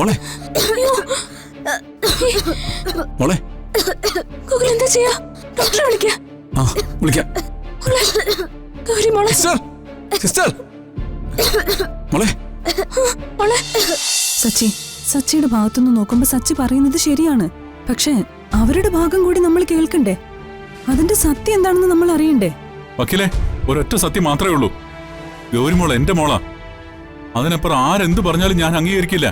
മോളെ മോളെ ഗൗരി എന്താ ചെയ്യാ? ഡോക്ടറെ വിളിക്കാം. വിളിക്കാം. ഗൗരി മോളെ. സിസ്റ്റർ സിസ്റ്റർ മോളെ മോളെ. സച്ചിയുടെ ഭാഗത്തുനിന്ന് നോക്കുമ്പോ സച്ചി പറയുന്നത് ശരിയാണ്. പക്ഷേ അവരുടെ ഭാഗം കൂടി നമ്മൾ കേൾക്കണ്ടേ? അതിന്റെ സത്യം എന്താണെന്ന് നമ്മൾ അറിയണ്ടേ? വക്കീലെ, ഒരൊറ്റ സത്യം മാത്രമേ ഉള്ളൂ. ഗൗരി മോള എന്റെ മോളാ. അതിനപ്പുറം ആരെന്ത് പറഞ്ഞാലും ഞാൻ അംഗീകരിക്കില്ല.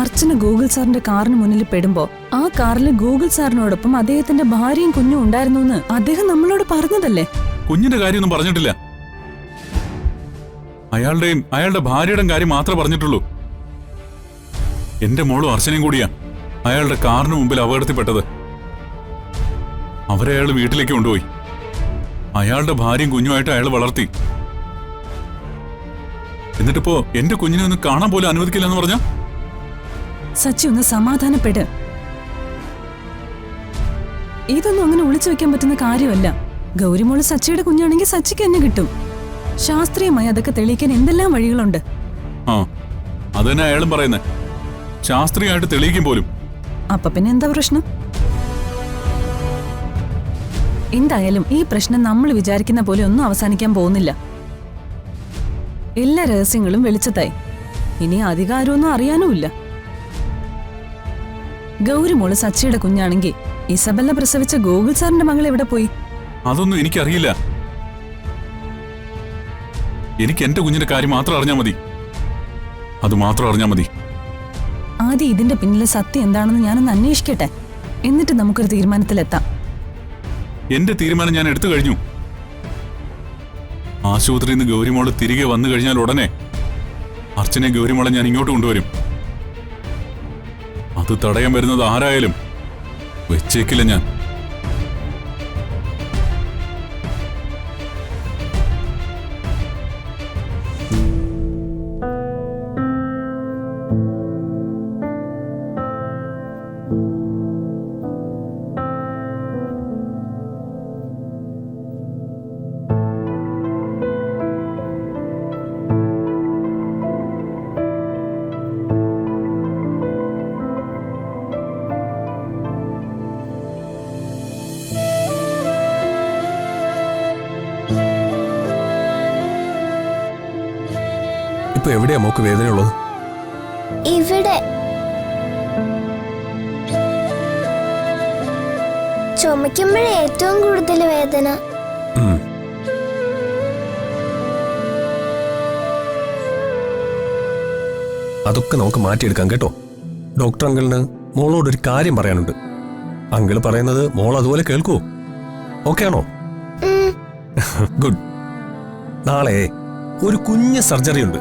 അർച്ചന ഗൂഗിൾ സാറിന്റെ കാറിന് മുന്നിൽ പെടുമ്പോ ആ കാറിൽ ഗൂഗിൾ സാറിനോടൊപ്പം അദ്ദേഹത്തിന്റെ ഭാര്യയും കുഞ്ഞും ഉണ്ടായിരുന്നു എന്ന് അദ്ദേഹം നമ്മളോട് പറഞ്ഞതല്ലേ? കുഞ്ഞിന്റെ കാര്യമൊന്നും പറഞ്ഞിട്ടില്ല. അയാളുടെയും അയാളുടെ ഭാര്യയുടെയും കാര്യം മാത്രമേ പറഞ്ഞിട്ടുള്ളൂ. എന്റെ മോളും അർച്ചനയും കൂടിയാ അയാളുടെ കാറിന് മുമ്പിൽ അപകടത്തിൽപ്പെട്ടത്. അവരെ അയാൾ വീട്ടിലേക്ക് കൊണ്ടുപോയി. അയാളുടെ ഭാര്യയും കുഞ്ഞുമായിട്ട് അയാൾ വളർത്തി. എന്നിട്ടിപ്പോ എന്റെ കുഞ്ഞിനെ ഒന്ന് കാണാൻ പോലും അനുവദിക്കില്ല എന്ന് പറഞ്ഞ സച്ചി ഒന്ന് സമാധാനപ്പെട്. ഇതൊന്നും അങ്ങനെ ഒളിച്ചു വെക്കാൻ പറ്റുന്ന കാര്യമല്ല. ഗൗരിമോള് സച്ചിയുടെ കുഞ്ഞാണെങ്കിൽ സച്ചിക്ക് തന്നെ കിട്ടും. ശാസ്ത്രീയമായി അതൊക്കെ തെളിയിക്കാൻ എന്തെല്ലാം വഴികളുണ്ട്. അത് തന്നെ അയാളും പറയുന്നേ. ശാസ്ത്രീയമായിട്ട് തെളിയിക്കും പോലും. അപ്പൊ പിന്നെ എന്താ പ്രശ്നം? എന്തായാലും ഈ പ്രശ്നം നമ്മൾ വിചാരിക്കുന്ന പോലെ ഒന്നും അവസാനിക്കാൻ പോകുന്നില്ല. എല്ലാ രഹസ്യങ്ങളും വെളിച്ചത്തായി. ഇനി അധികാരമൊന്നും അറിയാനുമില്ല. ഗൗരിമോള് സച്ചിയുടെ കുഞ്ഞാണെങ്കിൽ ഇസബെല്ല പ്രസവിച്ച ഗൂഗിൾ സാറിന്റെ മകൾ എവിടെ പോയി? അതൊന്നും എനിക്കറിയില്ല. എനിക്ക് എന്റെ കുഞ്ഞിന്റെ കാര്യം മാത്രം അറിഞ്ഞാൽ മതി. അത് മാത്രം അറിഞ്ഞാൽ മതി. ആദ്യം ഇതിന്റെ പിന്നിലെ സത്യം എന്താണെന്ന് ഞാനൊന്ന് അന്വേഷിക്കട്ടെ. എന്നിട്ട് നമുക്കൊരു തീരുമാനത്തിലെത്താം. എന്റെ തീരുമാനം ഞാൻ എടുത്തു കഴിഞ്ഞു. ആശുപത്രിയിൽ നിന്ന് ഗൗരിമോള് തിരികെ വന്നു കഴിഞ്ഞാൽ ഉടനെ അർച്ചനെ ഗൗരിമോളെ ഞാൻ ഇങ്ങോട്ട് കൊണ്ടുവരും. അത് തടയാൻ വരുന്നത് ആരായാലും വെച്ചേക്കില്ല ഞാൻ. ഇപ്പൊ എവിടെയാ മോക്ക് വേദനയുള്ളത്? ഇവിടെ ചുമക്കുമ്പോഴേ ഏറ്റവും കൂടുതൽ വേദന. അതൊക്കെ നമുക്ക് മാറ്റിയെടുക്കാം കേട്ടോ. ഡോക്ടർ അങ്കിളിന് മോളോടൊരു കാര്യം പറയാനുണ്ട്. അങ്കിള് പറയുന്നത് മോൾ അതുപോലെ കേൾക്കുവോ? ഓക്കെ ആണോ? ഗുഡ്. നാളെ ഒരു കുഞ്ഞ് സർജറി ഉണ്ട്.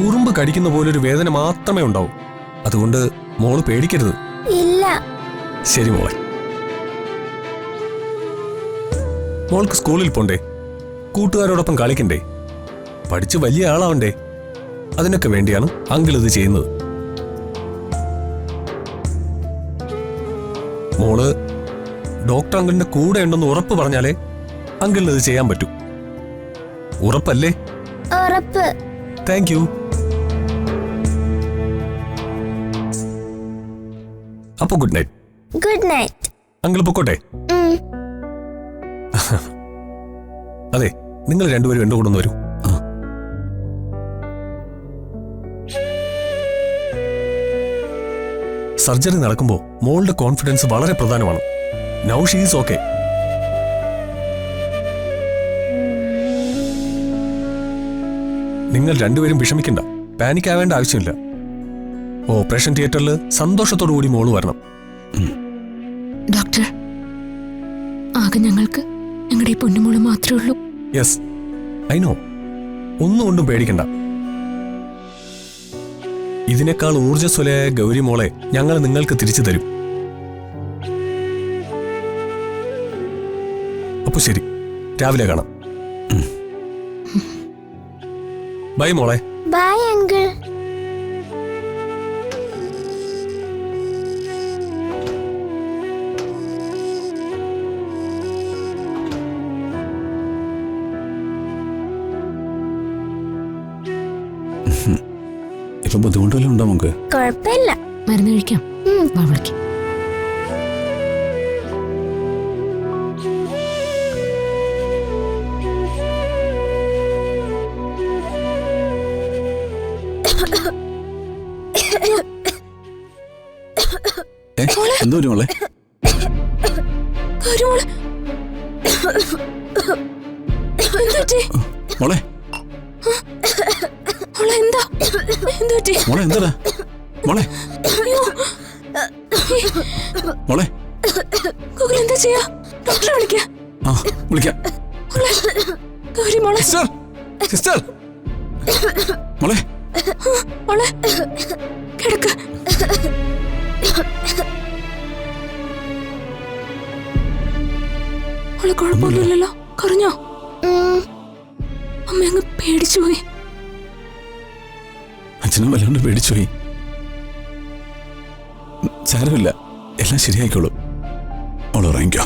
ഉറുമ്പ് കടിക്കുന്ന പോലെ ഒരു വേദന മാത്രമേ ഉണ്ടാവൂ. അതുകൊണ്ട് മോള് പേടിക്കരുത്. ഇല്ല. ശരി മോളെ. മോൾക്ക് സ്കൂളിൽ പോണ്ടേ? കൂട്ടുകാരോടൊപ്പം കളിക്കണ്ടേ? പഠിച്ച് വലിയ ആളാവണ്ടേ? അതിനൊക്കെ വേണ്ടിയാണ് അങ്കിൾ ഇത് ചെയ്യുന്നത്. മോള് ഡോക്ടർ അങ്കിളിന്റെ കൂടെ ഉണ്ടെന്ന് ഉറപ്പ് പറഞ്ഞാലേ അങ്കിളിന് ഇത് ചെയ്യാൻ പറ്റൂ. ഉറപ്പല്ലേ? ഉറപ്പ്. Thank you. അപ്പൊ good night. Good night. Uncle പൊക്കോട്ടെ. അതെ, നിങ്ങൾ രണ്ടുപേരും എന്റെ കൂടെ ഒന്ന് വരൂ. സർജറി നടക്കുമ്പോൾ മോളുടെ കോൺഫിഡൻസ് വളരെ പ്രധാനമാണ്. Now she is okay. നിങ്ങൾ രണ്ടുപേരും വിഷമിക്കണ്ട. പാനിക് ആവേണ്ട ആവശ്യമില്ല. ഓപ്പറേഷൻ തിയേറ്ററിൽ സന്തോഷത്തോടു കൂടി മോള് വരണം. ഡോക്ടർ, ആകെ ഞങ്ങൾക്ക് ഞങ്ങളുടെ ഈ പൊന്നുമോള് മാത്രമേ ഉള്ളൂ. Yes, I know. ഒന്നുകൊണ്ടും പേടിക്കണ്ട. ഇതിനേക്കാൾ ഊർജ്ജസ്വലയായ ഗൗരി മോളെ ഞങ്ങൾ നിങ്ങൾക്ക് തിരിച്ചു തരും. അപ്പൊ ശരി, രാവിലെ കാണാം. ബൈ മോളെ. Bye uncle. ഇപ്പൊ ബുദ്ധിമുട്ടുവല്ലോ ഉണ്ടോ നമുക്ക്? കുഴപ്പമില്ല. മരുന്ന് കഴിക്കാം. വാ വിളിക്കാം. എന്തോ ഒരു മോളെ? മോളെ മോളെ എന്താടാ മോളെ? മോളെ എന്താ ചെയ്യാ? ഡോക്ടറെ വിളിക്കാം. ആ വിളിക്കാം. സിസ്റ്റർ സിസ്റ്റർ മോളെ മോളെ കിടക്ക്. മോളെ കുഴപ്പമൊന്നുമില്ലല്ലോ? കുറഞ്ഞോ? അമ്മ അങ്ങ് പേടിച്ചുപോയി. അച്ഛനും വല്ലാണ്ട് പേടിച്ചുപോയി. സാരമില്ല, എല്ലാം ശരിയായിക്കോളൂ. മോള് ഉറങ്ങിക്കോ.